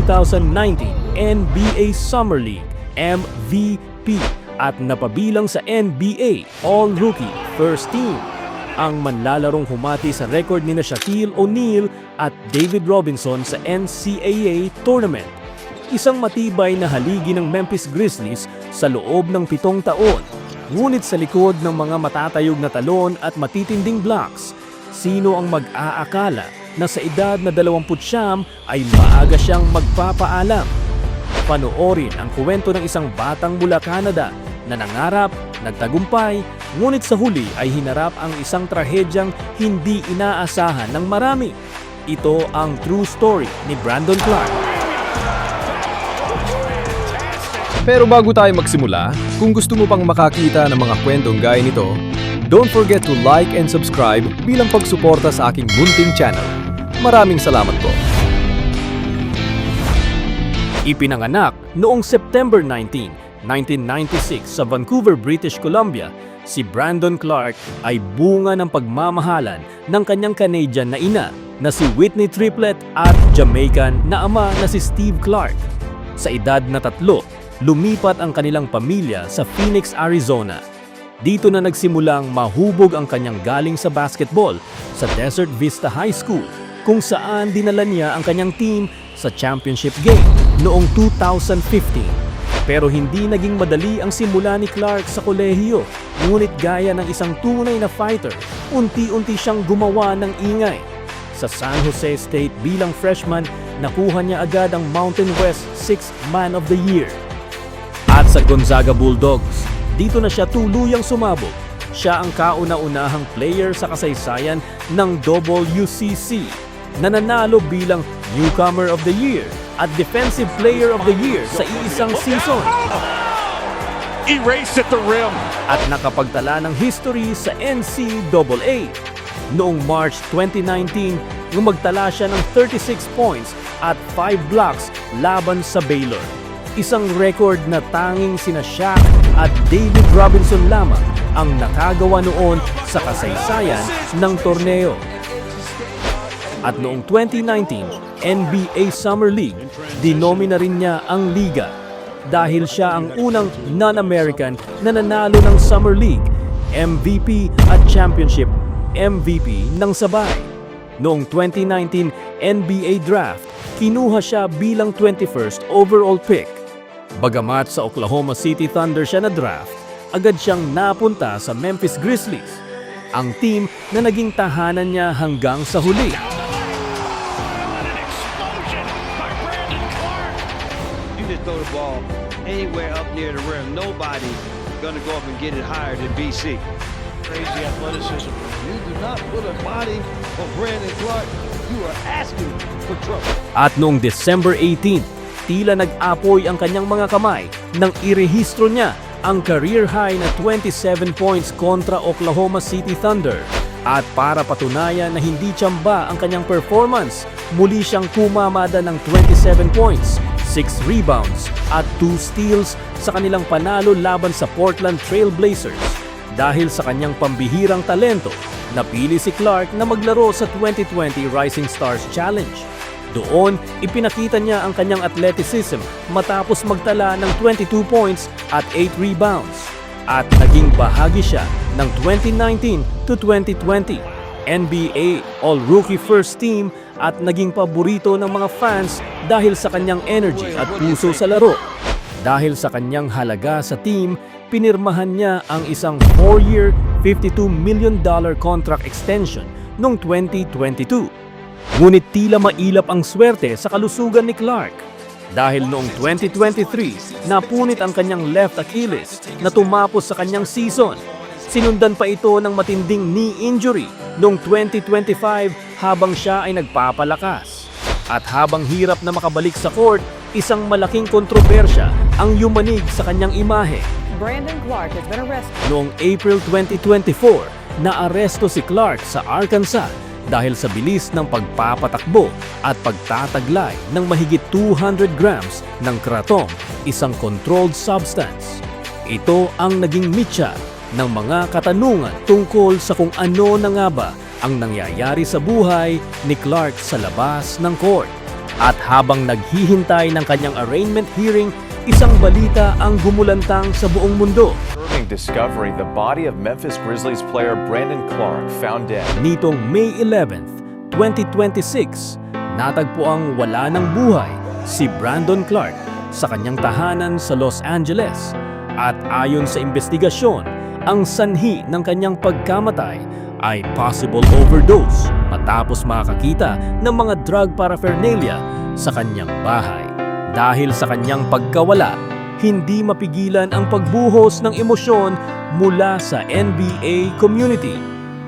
2019 NBA Summer League MVP at napabilang sa NBA All-Rookie First Team. Ang manlalarong humati sa record ni Shaquille O'Neal at David Robinson sa NCAA Tournament. Isang matibay na haligi ng Memphis Grizzlies sa loob ng 7 taon. Ngunit sa likod ng mga matatayog na talon at matitinding blocks, sino ang mag-aakala na sa edad na 29 ay maaga siyang magpapaalam? Panoorin ang kwento ng isang batang mula Canada na nangarap, nagtagumpay, ngunit sa huli ay hinarap ang isang trahedyang hindi inaasahan ng marami. Ito ang true story ni Brandon Clarke. Pero bago tayo magsimula, kung gusto mo pang makakita ng mga kwentong gaya nito, don't forget to like and subscribe bilang pagsuporta sa aking munting channel. Maraming salamat po. Ipinanganak noong September 19, 1996 sa Vancouver, British Columbia, si Brandon Clarke ay bunga ng pagmamahalan ng kanyang Canadian na ina na si Whitney Triplett at Jamaican na ama na si Steve Clarke. Sa edad na 3, lumipat ang kanilang pamilya sa Phoenix, Arizona. Dito na nagsimulang mahubog ang kanyang galing sa basketball sa Desert Vista High School, kung saan dinala niya ang kanyang team sa championship game noong 2015. Pero hindi naging madali ang simula ni Clarke sa kolehiyo, ngunit gaya ng isang tunay na fighter, unti-unti siyang gumawa ng ingay. Sa San Jose State bilang freshman, nakuha niya agad ang Mountain West 6th Man of the Year. At sa Gonzaga Bulldogs, dito na siya tuluyang sumabog. Siya ang kauna-unahang player sa kasaysayan ng WCC na nanalo bilang Newcomer of the Year at Defensive Player of the Year sa iisang season. Erased at the rim. At nakapagtala ng history sa NCAA. Noong March 2019, nung magtala siya ng 36 points at 5 blocks laban sa Baylor. Isang record na tanging sina Shaq at David Robinson lamang ang nakagawa noon sa kasaysayan ng torneo. At noong 2019 NBA Summer League, dinomina rin niya ang liga dahil siya ang unang non-American na nanalo ng Summer League, MVP at Championship MVP ng sabay. Noong 2019 NBA Draft, kinuha siya bilang 21st overall pick. Bagamat sa Oklahoma City Thunder siya na-draft, agad siyang napunta sa Memphis Grizzlies, ang team na naging tahanan niya hanggang sa huli. You just throw the ball anywhere up near the rim. Nobody gonna go up and get it higher than BC. Crazy athleticism. You do not put a body on Brandon Clarke. You are asking for trouble. At noong December 18, tila nag-apoy ang kanyang mga kamay nang irehistro niya ang career high na 27 points kontra Oklahoma City Thunder. At para patunayan na hindi tiyamba ang kanyang performance, muli siyang kumamada ng 27 points, 6 rebounds at 2 steals sa kanilang panalo laban sa Portland Trail Blazers. Dahil sa kanyang pambihirang talento, napili si Clarke na maglaro sa 2020 Rising Stars Challenge. Doon, ipinakita niya ang kanyang athleticism matapos magtala ng 22 points at 8 rebounds. At naging bahagi siya ng 2019 to 2020 NBA All-Rookie First Team at naging paborito ng mga fans dahil sa kanyang energy at puso sa laro. Dahil sa kanyang halaga sa team, pinirmahan niya ang isang 4-year, $52 million contract extension noong 2022. Ngunit tila mailap ang swerte sa kalusugan ni Clarke. Dahil noong 2023, napunit ang kanyang left Achilles na tumapos sa kanyang season. Sinundan pa ito ng matinding knee injury noong 2025 habang siya ay nagpapalakas. At habang hirap na makabalik sa court, isang malaking kontrobersya ang yumanig sa kanyang imahe. Brandon Clarke has been arrested. Noong April 2024, naaresto si Clarke sa Arkansas dahil sa bilis ng pagpapatakbo at pagtataglay ng mahigit 200 grams ng kratom, isang controlled substance. Ito ang naging mitya ng mga katanungan tungkol sa kung ano na nga ba ang nangyayari sa buhay ni Clarke sa labas ng court. At habang naghihintay ng kanyang arraignment hearing, isang balita ang gumulantang sa buong mundo. Disturbing discovery, the body of Memphis Grizzlies player Brandon Clark found dead. Nitong May 11th, 2026, natagpo ang wala ng buhay si Brandon Clark sa kanyang tahanan sa Los Angeles. At ayon sa investigasyon, ang sanhi ng kanyang pagkamatay ay possible overdose matapos makakita ng mga drug paraphernalia sa kanyang bahay. Dahil sa kanyang pagkawala, hindi mapigilan ang pagbuhos ng emosyon mula sa NBA community.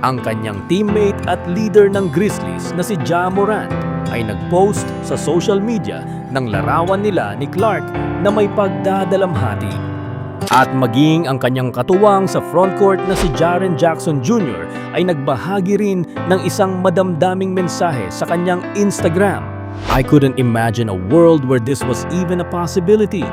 Ang kanyang teammate at leader ng Grizzlies na si Ja Morant ay nagpost sa social media ng larawan nila ni Clark na may pagdadalamhati. At maging ang kanyang katuwang sa frontcourt na si Jaren Jackson Jr. ay nagbahagi rin ng isang madamdaming mensahe sa kanyang Instagram. I couldn't imagine a world where this was even a possibility.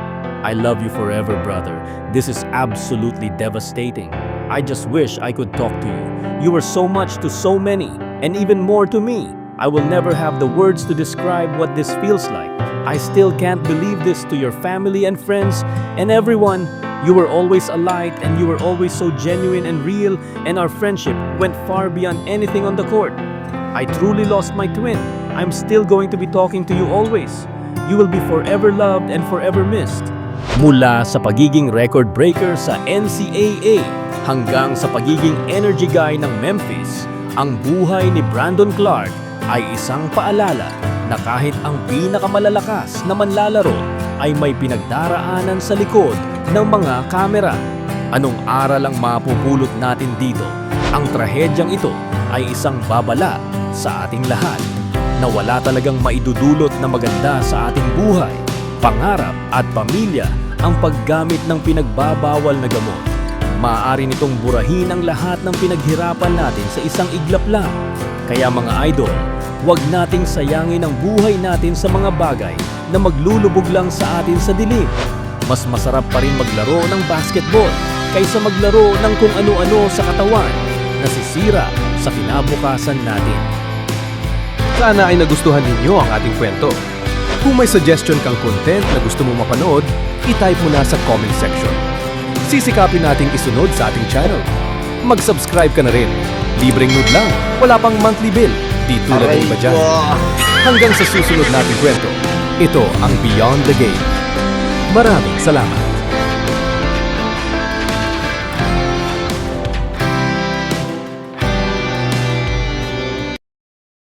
I love you forever, brother. This is absolutely devastating. I just wish I could talk to you. You were so much to so many, and even more to me. I will never have the words to describe what this feels like. I still can't believe this to your family and friends and everyone. You were always a light and you were always so genuine and real, and our friendship went far beyond anything on the court. I truly lost my twin. I'm still going to be talking to you always. You will be forever loved and forever missed. Mula sa pagiging record breaker sa NCAA hanggang sa pagiging energy guy ng Memphis, ang buhay ni Brandon Clark ay isang paalala na kahit ang pinakamalalakas na manlalaro ay may pinagdaraanan sa likod ng mga kamera. Anong aral ang mapupulot natin dito? Ang trahedyang ito ay isang babala sa ating lahat na wala talagang maidudulot na maganda sa ating buhay, pangarap at pamilya ang paggamit ng pinagbabawal na gamot. Maaari nitong burahin ang lahat ng pinaghirapan natin sa isang iglap lang. Kaya mga idol, huwag nating sayangin ang buhay natin sa mga bagay na maglulubog lang sa atin sa dilim. Mas masarap pa rin maglaro ng basketball kaysa maglaro ng kung ano-ano sa katawan na sisira sa kinabukasan natin. Sana ay nagustuhan ninyo ang ating kwento. Kung may suggestion kang content na gusto mong mapanood, i-type mo na sa comment section. Sisikapin nating isunod sa ating channel. Mag-subscribe ka na rin. Libreng nood lang, wala pang monthly bill. Di tulad ng iba dyan. Hanggang sa susunod nating kwento, ito ang Beyond the Game. Maraming salamat.